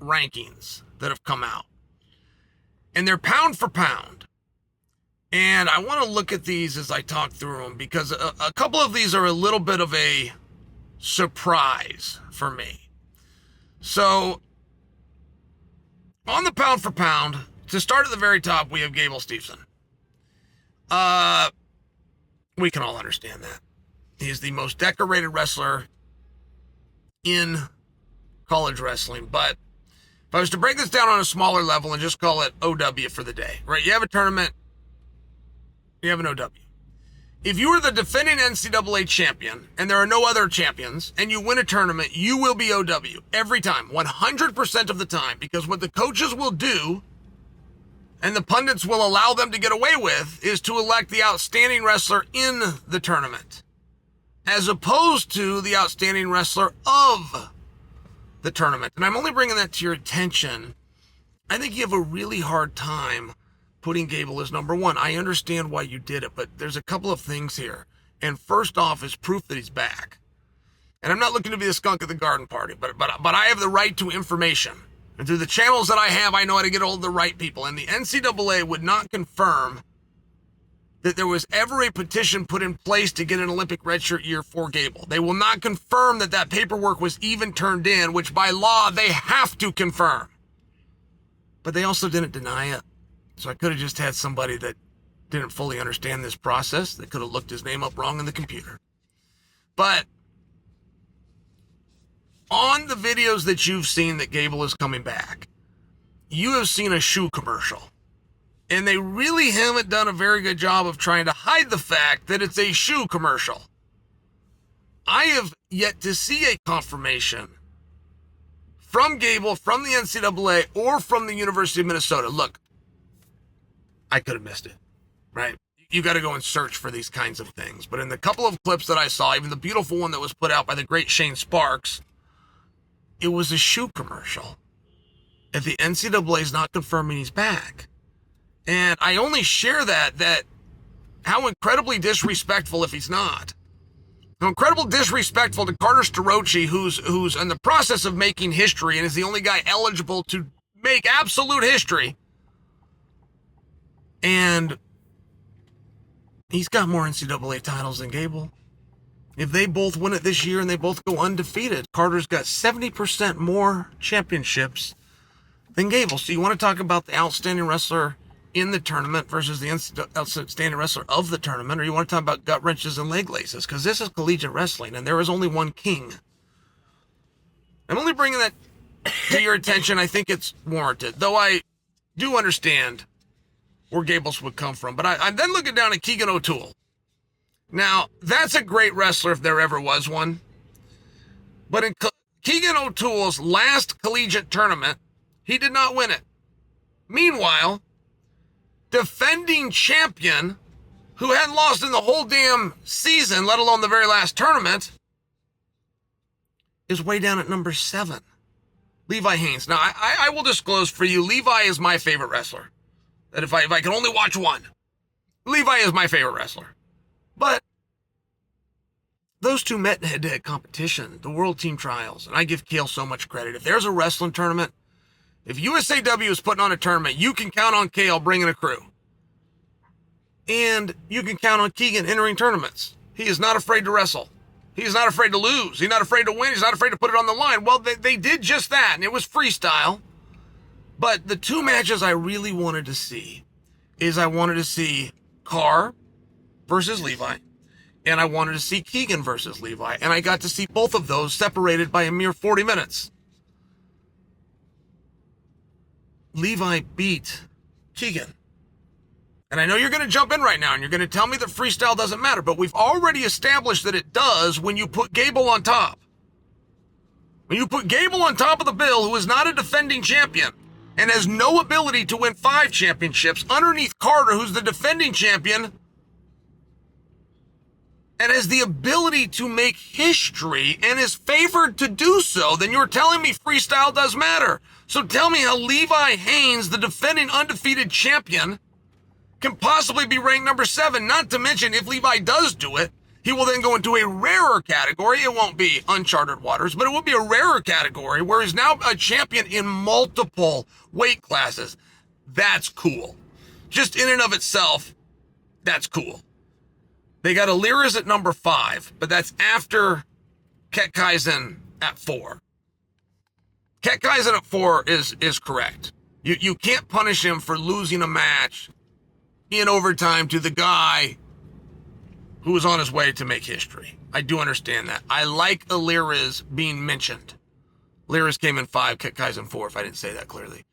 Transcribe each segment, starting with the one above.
rankings that have come out. And they're pound for pound. And I want to look at these as I talk through them because a couple of these are a little bit of a surprise for me. So, on the pound for pound, to start at the very top, we have Gable Steveson. We can all understand that. He is the most decorated wrestler in college wrestling. But if I was to break this down on a smaller level and just call it OW for the day, right? You have a tournament, you have an OW. If you are the defending NCAA champion and there are no other champions and you win a tournament, you will be OW every time, 100% of the time, because what the coaches will do and the pundits will allow them to get away with is to elect the outstanding wrestler in the tournament as opposed to the outstanding wrestler of the tournament. And I'm only bringing that to your attention. I think you have a really hard time putting Gable as number one. I understand why you did it, but there's a couple of things here. And first off is proof that he's back. And I'm not looking to be the skunk at the garden party, but I have the right to information. And through the channels that I have, I know how to get hold of the right people. And the NCAA would not confirm that there was ever a petition put in place to get an Olympic redshirt year for Gable. They will not confirm that that paperwork was even turned in, which by law they have to confirm. But they also didn't deny it. So I could have just had somebody that didn't fully understand this process that could have looked his name up wrong in the computer. But on the videos that you've seen that Gable is coming back, you have seen a shoe commercial. And they really haven't done a very good job of trying to hide the fact that it's a shoe commercial. I have yet to see a confirmation from Gable, from the NCAA, or from the University of Minnesota. Look, I could have missed it, right? You got to go and search for these kinds of things. But in the couple of clips that I saw, even the beautiful one that was put out by the great Shane Sparks, it was a shoe commercial. If the NCAA is not confirming he's back. And I only share that how incredibly disrespectful if he's not. How incredibly disrespectful to Carter Starocci, who's in the process of making history and is the only guy eligible to make absolute history. And he's got more NCAA titles than Gable. If they both win it this year and they both go undefeated, Carter's got 70% more championships than Gable. So you want to talk about the outstanding wrestler in the tournament versus the outstanding wrestler of the tournament, or you want to talk about gut wrenches and leg laces? Because this is collegiate wrestling, and there is only one king. I'm only bringing that to your attention. I think it's warranted, though I do understand where Gable's would come from. But I'm then looking down at Keegan O'Toole. Now, that's a great wrestler if there ever was one. But in Keegan O'Toole's last collegiate tournament, he did not win it. Meanwhile, defending champion, who hadn't lost in the whole damn season, let alone the very last tournament, is way down at number 7. Levi Haynes. Now, I will disclose for you, Levi is my favorite wrestler. That if I can only watch one, Levi is my favorite wrestler. But those two met in head-to-head competition, the World Team Trials, and I give Chael so much credit. If there's a wrestling tournament, if USAW is putting on a tournament, you can count on Chael bringing a crew. And you can count on Keegan entering tournaments. He is not afraid to wrestle. He is not afraid to lose. He's not afraid to win. He's not afraid to put it on the line. Well, they did just that, and it was freestyle. But the two matches I really wanted to see is I wanted to see Carr versus Levi, and I wanted to see Keegan versus Levi. And I got to see both of those separated by a mere 40 minutes. Levi beat Keegan. And I know you're going to jump in right now and you're going to tell me that freestyle doesn't matter, but we've already established that it does when you put Gable on top. When you put Gable on top of the bill, who is not a defending champion and has no ability to win 5 championships, underneath Carter, who's the defending champion and has the ability to make history and is favored to do so, then you're telling me freestyle does matter. So tell me how Levi Haynes, the defending undefeated champion, can possibly be ranked number 7. Not to mention, if Levi does do it, He will then go into a rarer category. It won't be uncharted waters, but it will be a rarer category where he's now a champion in multiple weight classes. That's cool. Just in and of itself, that's cool. They got Alirez at number 5, but that's after Kaisen at 4. Kaisen at 4 is correct. You can't punish him for losing a match in overtime to the guy who was on his way to make history. I do understand that. I like Alirez being mentioned. Alirez came in 5, Kaisen 4, if I didn't say that clearly.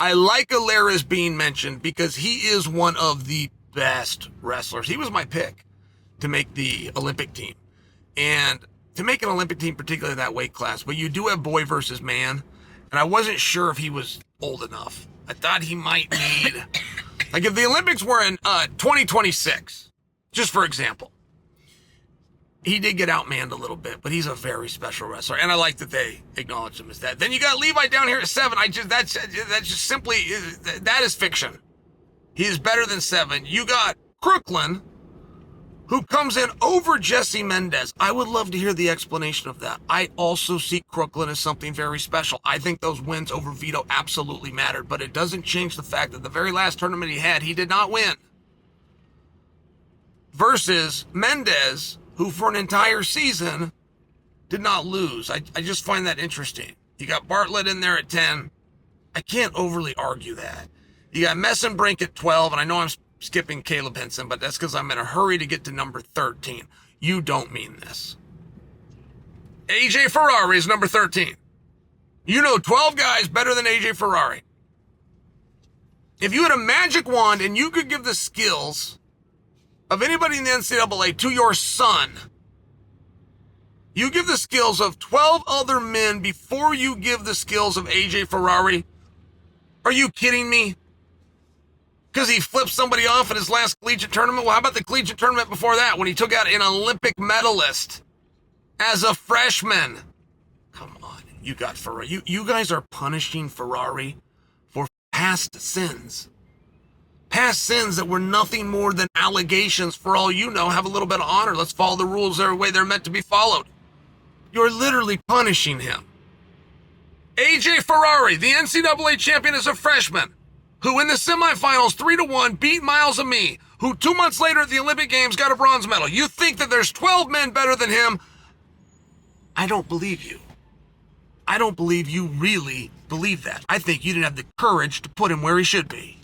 I like Alirez being mentioned because he is one of the best wrestlers. He was my pick to make the Olympic team. And to make an Olympic team, particularly that weight class, but you do have boy versus man, and I wasn't sure if he was old enough. I thought he might need, like if the Olympics were in 2026, just for example, he did get outmanned a little bit, but he's a very special wrestler, and I like that they acknowledge him as that. Then you got Levi down here at 7. That's just simply, that is fiction. He is better than 7. You got Crooklyn, who comes in over Jesse Mendez. I would love to hear the explanation of that. I also see Crooklyn as something very special. I think those wins over Vito absolutely mattered, but it doesn't change the fact that the very last tournament he had, he did not win. Versus Mendez, who for an entire season did not lose. I just find that interesting. You got Bartlett in there at 10. I can't overly argue that. You got Messenbrink at 12, and I know I'm skipping Caleb Henson, but that's because I'm in a hurry to get to number 13. You don't mean this. AJ Ferrari is number 13. You know 12 guys better than AJ Ferrari. If you had a magic wand and you could give the skills of anybody in the NCAA to your son, you give the skills of 12 other men before you give the skills of AJ Ferrari. Are you kidding me? Because he flipped somebody off in his last collegiate tournament? Well, how about the collegiate tournament before that when he took out an Olympic medalist as a freshman? Come on, you got Ferrari. You guys are punishing Ferrari for past sins. Past sins that were nothing more than allegations. For all you know, have a little bit of honor. Let's follow the rules the way they're meant to be followed. You're literally punishing him. AJ Ferrari, the NCAA champion as a freshman, who in the semifinals 3-1 beat Miles Amie, who 2 months later at the Olympic Games got a bronze medal. You think that there's 12 men better than him? I don't believe you. I don't believe you really believe that. I think you didn't have the courage to put him where he should be.